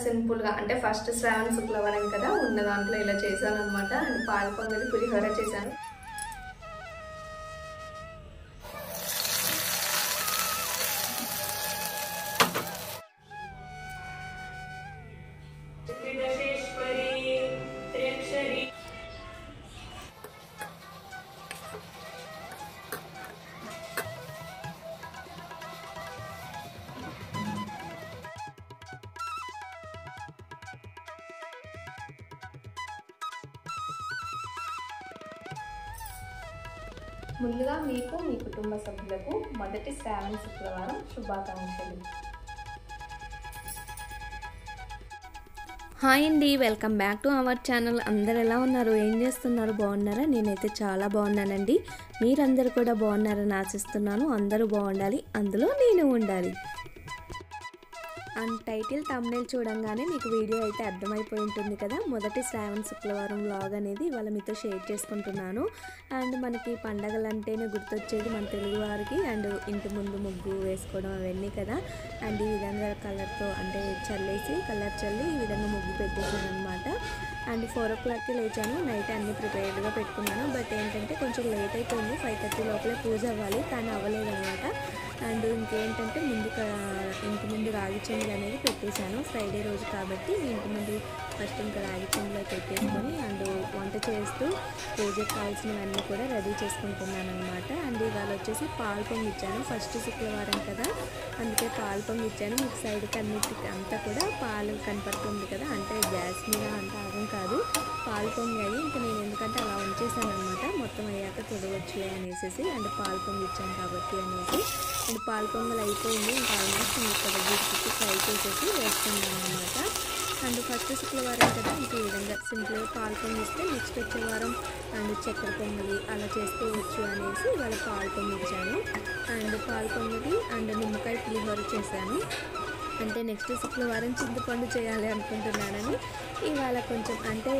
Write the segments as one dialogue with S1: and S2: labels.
S1: సింపుల్గా అంటే ఫస్ట్ శ్రావణ శుక్రవారం కదా ఉన్న దాంట్లో ఇలా చేశాను అనమాట. అండ్ పాలు పొంగలి పులిహోర చేశాను. ముందుగా మీకు మీ కుటుంబ సభ్యులకు మొదటి శ్రావణ శుక్రవారం శుభాకాంక్షలు.
S2: హాయ్ అండి, welcome back to our channel. అందరు ఎలా ఉన్నారు, ఏం చేస్తున్నారు, బాగున్నారా? నేనైతే చాలా బాగున్నానండి. మీరందరూ కూడా బాగున్నారని ఆశిస్తున్నాను. అందరూ బాగుండాలి, అందులో నేను ఉండాలి. అండ్ టైటిల్ థంబ్నెయిల్ చూడంగానే మీకు వీడియో అయితే అర్థమైపోయి ఉంటుంది కదా. మొదటి శ్రావణ శుక్రవారం వ్లాగ్ అనేది ఇవాళ మీతో షేర్ చేసుకుంటున్నాను. అండ్ మనకి పండగలు అంటేనే గుర్తొచ్చేది మన తెలుగు వారికి అండ్ ఇంటి ముందు ముగ్గు వేసుకోవడం అవన్నీ కదా. అండ్ ఈ విధంగా కలర్తో అంటే కలర్ చల్లి ఈ విధంగా ముగ్గు పెట్టేసాను అనమాట. అండ్ 4 o'clockకి లేచాను. నైట్ అన్నీ ప్రిపేర్డ్గా పెట్టుకున్నాను. బట్ ఏంటంటే కొంచెం లేట్ అయిపోయింది. 5:30 లోపలే పూజ అవ్వాలి, కానీ అవ్వలేదు అనమాట. అండ్ ఇంకేంటంటే ఇంటి ముందు రాగి చెంబులు అనేది పెట్టేశాను. ఫ్రైడే రోజు కాబట్టి ఇంటి ముందు ఫస్ట్ ఇంకా రాగి చెంబులో పెట్టేసుకొని అండ్ వంట చేస్తూ పూజకు కావాల్సినవన్నీ కూడా రెడీ చేసుకుంటున్నాను అనమాట. అండ్ ఇవాళ వచ్చేసి పాలు పొంగిచ్చాను. ఫస్ట్ శుక్రవారం కదా, అందుకే పాలు పొంగిచ్చాను. మీకు సైడ్కి అన్నిటికీ అంతా కూడా పాలు కనపడుతుంది కదా, అంటే గ్యాస్ మీద అంత ఆగం కాదు, పాలు పొంగాయి. ఇంకా నేను ఎందుకంటే అలా ఉంచేసాను అనమాట. మొత్తం అయ్యాక తొడవచ్చులే అనేసి అండ్ పాలు పొంగిచ్చాను కాబట్టి అనేసి. అండ్ పాలు పొంగలు అయిపోయింది. ఇంకా ఆల్మోస్ట్ ఇక్కడ వీటికి ఫ్రై చేసేసి వేస్తున్నాను అనమాట. అండ్ ఫస్ట్ శుక్రవారం కదా, ఇంకా ఈ విధంగా సింపుల్గా పాలు పొంగిస్తే నెక్స్ట్ వచ్చే వారం అండ్ చక్కెర పొంగలి అలా చేసుకోవచ్చు అనేసి ఇవాళ పాలు పొంగిచ్చాను. అండ్ పాలు పొంగలి అండ్ నిమ్మకాయ పులిహోర చేశాను. అంటే నెక్స్ట్ శుక్రవారం చింతపండు చేయాలి అనుకుంటున్నానని ఇవాళ కొంచెం అంటే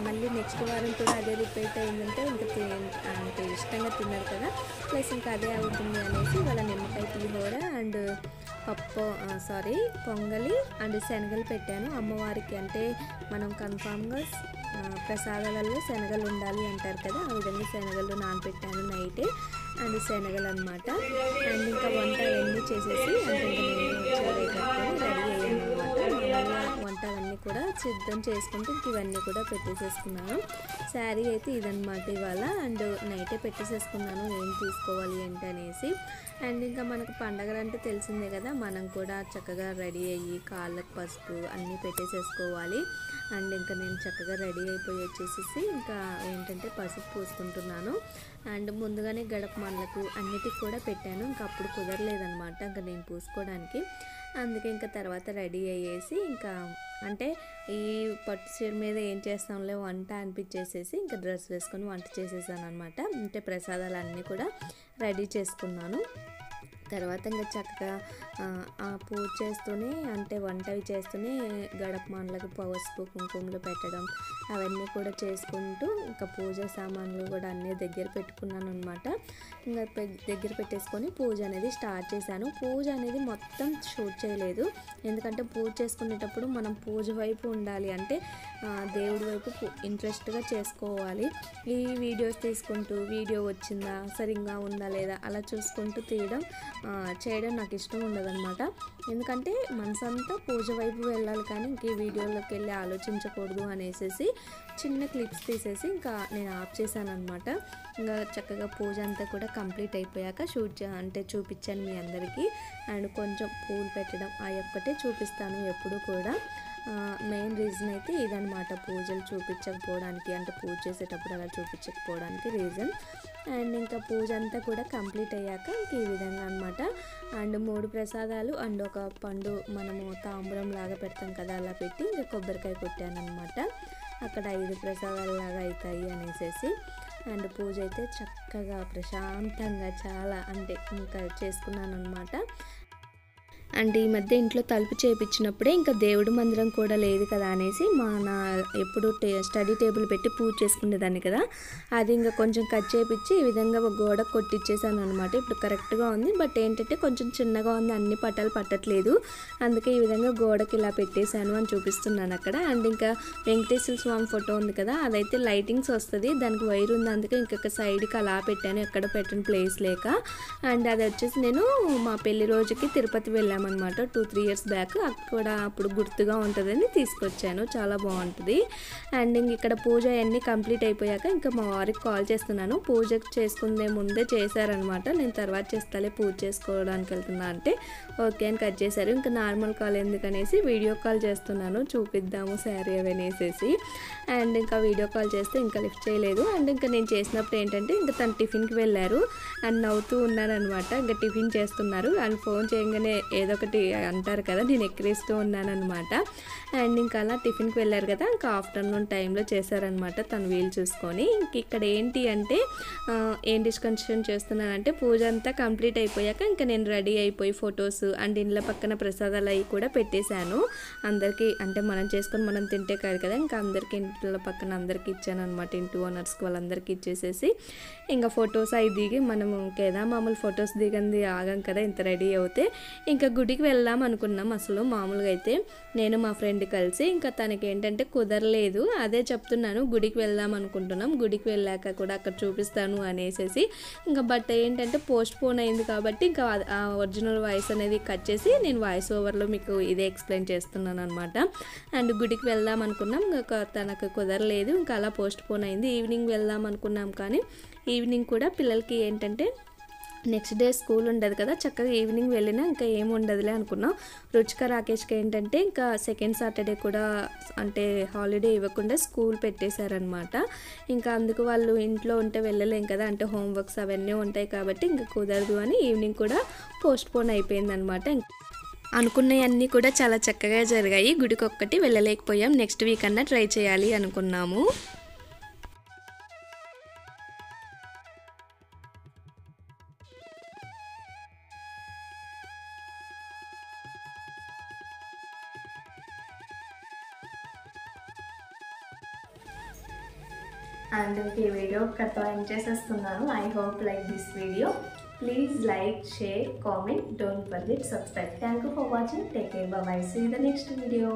S2: మళ్ళీ నెక్స్ట్ వారం కూడా అదే రిపీట్ అయిందంటే ఇంకా అంటే ఇష్టంగా తిన్నారు కదా, ప్లస్ ఇంకా అదే అవుతుంది అనేసి ఇవాళ నిమ్మకాయ పులిహోర అండ్ పొంగలి అండ్ శనగలు పెట్టాను అమ్మవారికి. అంటే మనం కన్ఫామ్గా ప్రసాదాలలో శనగలు ఉండాలి అంటారు కదా, ఆ విధంగా శనగలు నానబెట్టాను నైటే. అండ్ శనగలు అనమాట. అండ్ ఇంకా వంట అవన్నీ చేసేసి అంటే ఇంకా నేను కట్టుకొని రెడీ అయ్యాను అనమాట. వంట అవన్నీ కూడా సిద్ధం చేసుకుంటూ ఇంక ఇవన్నీ కూడా పెట్టేసేసుకున్నాను. శారీ అయితే ఇదనమాట ఇవాళ. అండ్ నైటే పెట్టేసేసుకున్నాను ఏం తీసుకోవాలి ఏంటి అనేసి. అండ్ ఇంకా మనకు పండగలు అంటే తెలిసిందే కదా, మనం కూడా చక్కగా రెడీ అయ్యి కాళ్ళకు పసుపు అన్నీ పెట్టేసేసుకోవాలి. అండ్ ఇంకా నేను చక్కగా రెడీ అయిపోయి వచ్చేసేసి ఇంకా ఏంటంటే పసుపు పూసుకుంటున్నాను. అండ్ ముందుగానే గడప మండలకు అన్నిటికి కూడా పెట్టాను. ఇంకా అప్పుడు కుదరలేదనమాట ఇంకా నేను పూసుకోవడానికి. అందుకే ఇంకా తర్వాత రెడీ అయ్యేసి ఇంకా అంటే ఈ పట్టు చీర మీద ఏం చేస్తాంలే వంట అనిపించేసేసి ఇంకా డ్రెస్ వేసుకొని వంట చేసేసాను అనమాట. అంటే ప్రసాదాలు అన్నీ కూడా రెడీ చేసుకున్నాను. తర్వాత ఇంకా చక్కగా పూజ చేస్తూనే అంటే వంటవి చేస్తూనే గడప మాన్లకు పసుపు కుంకుమలు పెట్టడం అవన్నీ కూడా చేసుకుంటూ ఇంకా పూజ సామాన్లు కూడా అన్నీ దగ్గర పెట్టుకున్నాను అనమాట. ఇంకా దగ్గర పెట్టేసుకొని పూజ అనేది స్టార్ట్ చేశాను. పూజ అనేది మొత్తం షూట్ చేయలేదు, ఎందుకంటే పూజ చేసుకునేటప్పుడు మనం పూజ వైపు ఉండాలి, అంటే దేవుడి వైపు ఇంట్రెస్ట్గా చేసుకోవాలి. ఈ వీడియోస్ తీసుకుంటూ వీడియో వచ్చిందా సరిగ్గా ఉందా లేదా అలా చూసుకుంటూ చేయడం నాకు ఇష్టం ఉండదన్నమాట. ఎందుకంటే మనసంతా పూజ వైపు వెళ్ళాలి, కానీ ఇంక ఈ వీడియోలోకి వెళ్ళి ఆలోచించకూడదు అనేసి చిన్న క్లిప్స్ తీసేసి ఇంకా నేను ఆఫ్ చేశాను అనమాట. ఇంకా చక్కగా పూజ అంతా కూడా కంప్లీట్ అయిపోయాక అంటే చూపించాను మీ అందరికీ. అండ్ కొంచెం పూలు పెట్టడం ఆ ఒక్కటే చూపిస్తాను ఎప్పుడు కూడా. మెయిన్ రీజన్ అయితే ఇదనమాట, పూజలు చూపించకపోవడానికి అంటే పూజ చేసేటప్పుడు అలా చూపించకపోవడానికి రీజన్. అండ్ ఇంకా పూజ అంతా కూడా కంప్లీట్ అయ్యాక ఇంక ఈ విధంగా అనమాట. అండ్ 3 ప్రసాదాలు అండ్ ఒక పండు మనము తాంబూలం లాగా పెడతాం కదా, అలా పెట్టి ఇంకా కొబ్బరికాయ కొట్టాను అనమాట. అక్కడ 5 ప్రసాదాలు లాగా అవుతాయి అనేసి. అండ్ పూజ అయితే చక్కగా ప్రశాంతంగా చాలా అంటే ఇంకా చేసుకున్నాను అనమాట. అండ్ ఈ మధ్య ఇంట్లో తలుపు చేయించినప్పుడే ఇంకా దేవుడి మందిరం కూడా లేదు కదా అనేసి ఎప్పుడు స్టడీ టేబుల్ పెట్టి పూజ చేసుకునేదాన్ని కదా, అది ఇంకా కొంచెం కట్ చేయించి ఈ విధంగా గోడ కొట్టించేసాను అనమాట. ఇప్పుడు కరెక్ట్గా ఉంది, బట్ ఏంటంటే కొంచెం చిన్నగా ఉంది, అన్ని పట్టాలు పట్టట్లేదు, అందుకే ఈ విధంగా గోడకి ఇలా పెట్టేశాను అని చూపిస్తున్నాను అక్కడ. అండ్ ఇంకా వెంకటేశ్వర స్వామి ఫోటో ఉంది కదా, అదైతే లైటింగ్స్ వస్తుంది, దానికి వైర్ ఉంది, అందుకే ఇంకొక సైడ్కి అలా పెట్టాను, ఎక్కడ పెట్టిన ప్లేస్ లేక. అండ్ అది వచ్చేసి నేను మా పెళ్లి రోజుకి తిరుపతి వెళ్ళామన్నమాట 2-3 years బ్యాక్, అక్కడ అప్పుడు గుర్తుగా ఉంటుందని తీసుకొచ్చాను, చాలా బాగుంటుంది. అండ్ ఇంక ఇక్కడ పూజ అన్నీ కంప్లీట్ అయిపోయాక ఇంకా మా వారికి కాల్ చేస్తున్నాను, పూజ చేసుకునే ముందే చేశారనమాట. నేను తర్వాత చేస్తాలే, పూజ చేసుకోవడానికి వెళ్తున్నా అంటే ఓకే అని కట్ చేశారు. ఇంకా నార్మల్ కాల్ ఎందుకనేసి వీడియో కాల్ చేస్తున్నాను, చూపిద్దాము శారీ అవనేసేసి. అండ్ ఇంకా వీడియో కాల్ చేస్తే ఇంకా లిఫ్ట్ చేయలేదు. అండ్ ఇంకా నేను చేసినప్పుడు ఏంటంటే ఇంకా తను టిఫిన్కి వెళ్ళారు అండ్ నవ్వుతూ ఉన్నాను అనమాట, ఇంకా టిఫిన్ చేస్తున్నారు అండ్ ఫోన్ చేయగానే ఏదో ఒకటి అంటారు కదా, నేను ఎక్కిరిస్తూ ఉన్నాను అనమాట. అండ్ ఇంకా అలా టిఫిన్కి వెళ్ళారు కదా, ఇంకా ఆఫ్టర్నూన్ టైంలో చేశారనమాట తను వీలు చూసుకొని. ఇంక ఇక్కడ ఏంటి అంటే ఏం డిస్కషన్ చేస్తున్నానంటే పూజ అంతా కంప్లీట్ అయిపోయాక ఇంకా నేను రెడీ అయిపోయి ఫొటోస్ అండ్ ఇండ్ల పక్కన ప్రసాదాలు అవి కూడా పెట్టేశాను అందరికీ, అంటే మనం చేసుకొని మనం తింటే కాదు కదా, ఇంకా అందరికీ ఇంట్లో పక్కన అందరికీ ఇచ్చాను అనమాట, ఇంటి ఓనర్స్కి వాళ్ళందరికీ ఇచ్చేసేసి ఇంకా ఫొటోస్ అవి దిగి మనము ఇంకేదా మామూలు ఫొటోస్ దిగంది ఆగం కదా ఇంత రెడీ అవుతే. ఇంకా గుడికి వెళ్దాం అనుకున్నాం అసలు మామూలుగా అయితే నేను మా ఫ్రెండ్ కలిసి, ఇంకా తనకి ఏంటంటే కుదరలేదు, అదే చెప్తున్నాను గుడికి వెళ్దాం అనుకుంటున్నాం, గుడికి వెళ్ళాక కూడా అక్కడ చూపిస్తాను అనేసి. ఇంకా బట్ ఏంటంటే పోస్ట్ పోన్ అయింది కాబట్టి ఇంకా ఆ ఒరిజినల్ వాయిస్ అనేది కట్ చేసి నేను వాయిస్ ఓవర్లో మీకు ఇదే ఎక్స్ప్లెయిన్ చేస్తున్నాను అనమాట. అండ్ గుడికి వెళ్దాం అనుకున్నాం, ఇంకా తనకు కుదరలేదు, ఇంకా అలా పోస్ట్ పోన్ అయింది. ఈవినింగ్ వెళ్దాం అనుకున్నాం కానీ ఈవినింగ్ కూడా పిల్లలకి ఏంటంటే నెక్స్ట్ డే స్కూల్ ఉండదు కదా, చక్కగా ఈవినింగ్ వెళ్ళినా ఇంకా ఏమి ఉండదులే అనుకున్నాం. రుచిక రాకేష్కి ఏంటంటే ఇంకా సెకండ్ సాటర్డే కూడా అంటే హాలిడే ఇవ్వకుండా స్కూల్ పెట్టేశారనమాట. ఇంకా అందుకు వాళ్ళు ఇంట్లో ఉంటే వెళ్ళలేం కదా, అంటే హోంవర్క్స్ అవన్నీ ఉంటాయి కాబట్టి ఇంకా కుదరదు అని ఈవినింగ్ కూడా పోస్ట్ పోన్ అయిపోయిందనమాట. అనుకున్నవన్నీ కూడా చాలా చక్కగా జరిగాయి, గుడికి ఒక్కటి వెళ్ళలేకపోయాం, నెక్స్ట్ వీక్ అన్నా ట్రై చేయాలి అనుకున్నాము.
S1: అండ్ ఈ వీడియో కథ ఎండ్ చేసేస్తున్నాను. I hope like this video. Please like, share, comment, don't forget subscribe. Thank you for watching. Take care, bye bye. See you the next video.